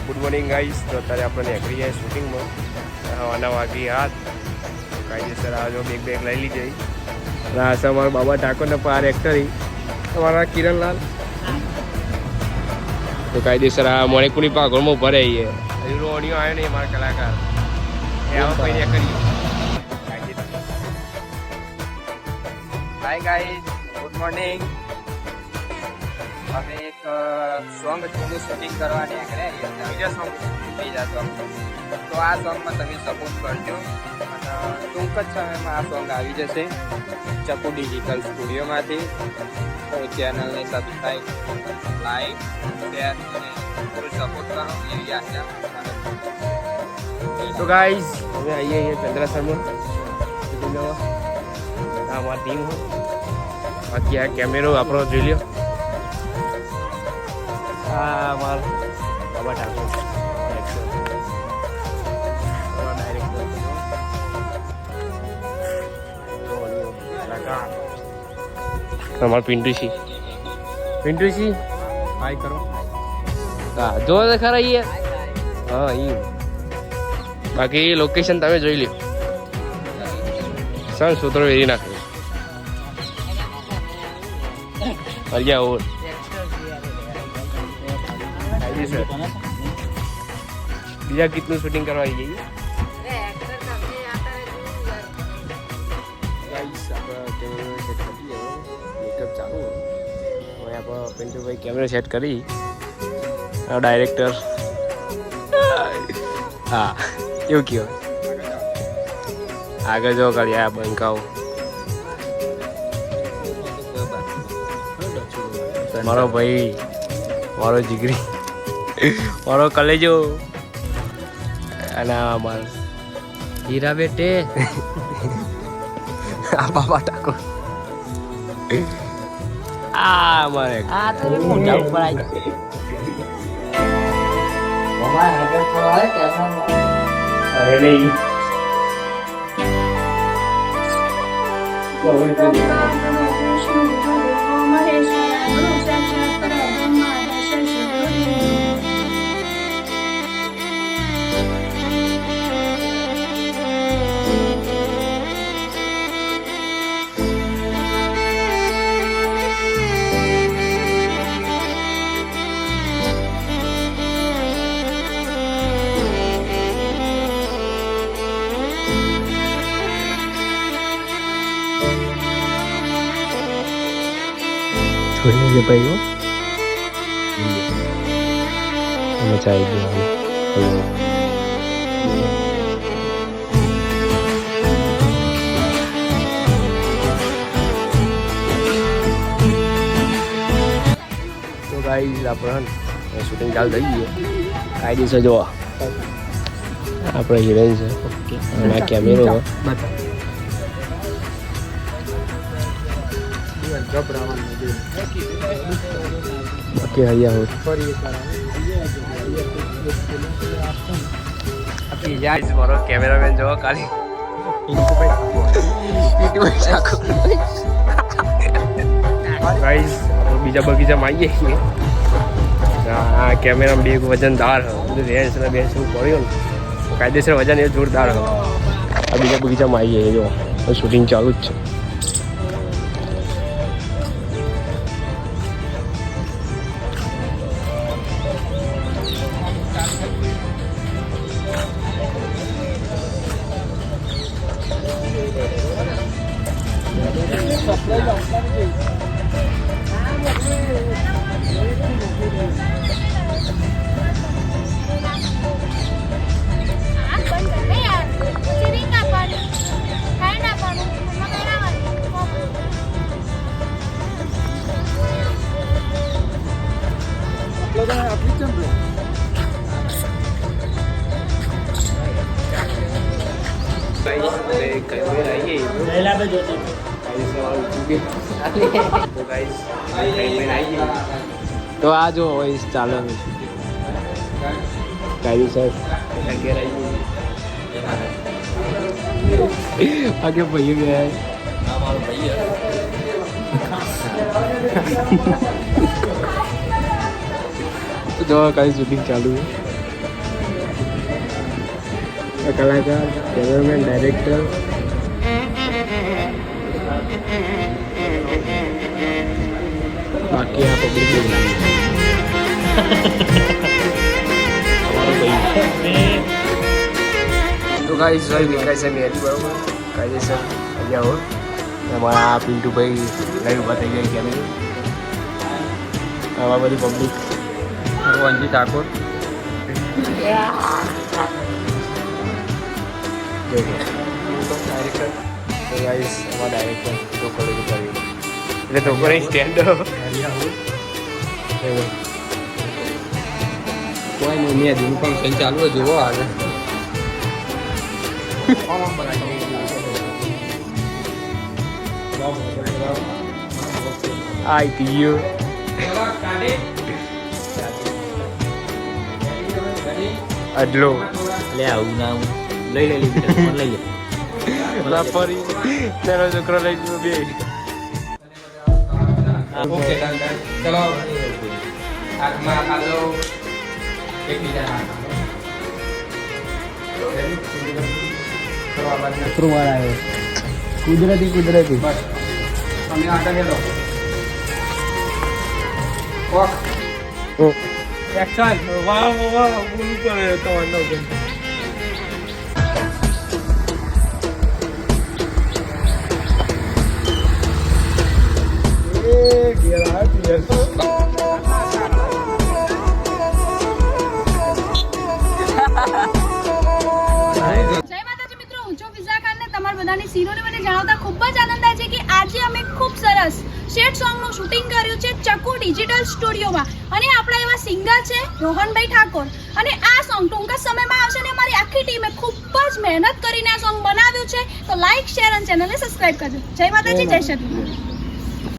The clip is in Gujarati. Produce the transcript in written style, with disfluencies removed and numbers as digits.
Good morning guys. તો અત્યારે આપણે નીકળી જાય શૂટિંગમાં. હવાના વાગી હાથ કાયદેસર આ જો બેગ લઈ લીધી. અને આ છે અમારા બાબા ઠાકોરને પાર એક્ટરી અમારા કિરણલાલ. તો કાયદેસર આ મણિપુરી પાઘોળમાં ઉભા રહીએ. હજુ ઓડિયો આવ્યો નહીં અમારા કલાકાર એ આવો કહીને કરીએ. Hi guys, good morning. અમે એક સોંગ શૂટિંગ કરવા નીકળ્યા, બીજા સોંગ થઈ જતો. તો આ સોંગમાં તમે સપોર્ટ કરજો અને ટૂંક જ સમયમાં આ સોંગ આવી જશે ચકુ ડિજિટલ સ્ટુડિયોમાંથી. તો ચેનલને સબસ્ક્રાઈબ, લાઈક, શેર અને થોડું સપોર્ટ કરો એવી આશા. તો ગાઈસ હવે આવીએ ચંદ્રાસરમાં. અમારી ટીમ હોય. બાકી આ કેમેરો આપણો જોઈ લ્યો. આ અમારો બાબા ઠાકોર અમારો પિન્ટુસી હાય કરો. હા જો ખરા એ હા એ બાકી લોકેશન તમે જોઈ લ્યો. સર સૂત્રો વેરી નાખ્યું. અરિયા ઓર બીજા કેટલું શૂટિંગ કરવા આવી જઈએ. મેકઅપ ચાલુ હવે આપણે પિન્ટુભાઈ કેમેરો સેટ કરી ડાયરેક્ટર. હા એવું કહેવાય. આગળ જો કરી આ બંકાઓ મારો ભાઈ મારો જીગરી મારો કલેજો અને અમારો હીરા બેટે આ બાબા ઠાકોર આ અમારે મોટા ઉપર અરે નહીં छोड़ने भाई वो मचा दिया. તો ગાઈસ આપણે શૂટિંગ ચાલુ થઈ ગઈ. કાયદેસર જો આપણે હિરોઈન છે. ઓકે અને કેમેરો બાકી અહીંયા હોત મારો કેમેરામેન જો ખાલી બીજા બગીચામાં આવીએ છીએ. આ કેમેરામાં બે વજનદાર રેન્સ ને બેન્સ પડ્યો ને કાયદેસર વજન એ જોરદાર હોય. આ બીજા બગીચામાં આવીએ જો શૂટિંગ ચાલુ જ છે. तो आ जो चालो सर आगे भैया गया है. तो जो कहीं शूटिंग चालू है. કલાકાર, કેમેરામેન, ડાયરેક્ટર, બાકી આ પબ્લિક તો ગાઈસ ભાઈ દેખાય છે મેરી બરોબર કાયદેસર અહીંયા હો અમારા પિન્ટુભાઈ લાઈવ ઉભા થઈ જાય કેમેરો આવા બધી પબ્લિક રોહનજી ઠાકોર ડાયરેક્ટર તો ગાઈસ અમારા ડાયરેક્ટર ટોકર કરી એટલે ટોકર સ્ટેન્ડ કોઈ નહીં મેં હજુ ફંક્શન ચાલુ હોય જુઓ આગળ આઈ પીયુ અડલો લે આવું ના લઈ લે લઈ લે ફરી તેનો છોકરો લઈ ગયો બે ઓકે ચલો હાથમાં હાલો એકબીજા કુદરતી કુદરતી બસ તમે આગળ હેલો ઓક એક્શન વાહ વાહ બોલું કરે તો અંડો જય માતાજી મિત્રો, હું છું ફિઝા ખાન ને તમારા બધાની સિરોને મને જણાવતા ખૂબ જ આનંદ થાય છે કે આજે અમે ખૂબ સરસ શેડ સોંગનું શૂટિંગ કર્યું છે ચકુ ડિજિટલ સ્ટુડિયોમાં અને આપણા એવા સિંગર છે રોહનભાઈ ઠાકોર અને આ સોંગ ટૂંકા સમયમાં આવશે અને અમારી આખી ટીમે ખૂબ જ મહેનત કરીને આ સોંગ બનાવ્યું છે. તો લાઈક શેર અને ચેનલને સબસ્ક્રાઇબ કરજો. જય માતાજી, જય શ્રી કૃષ્ણ.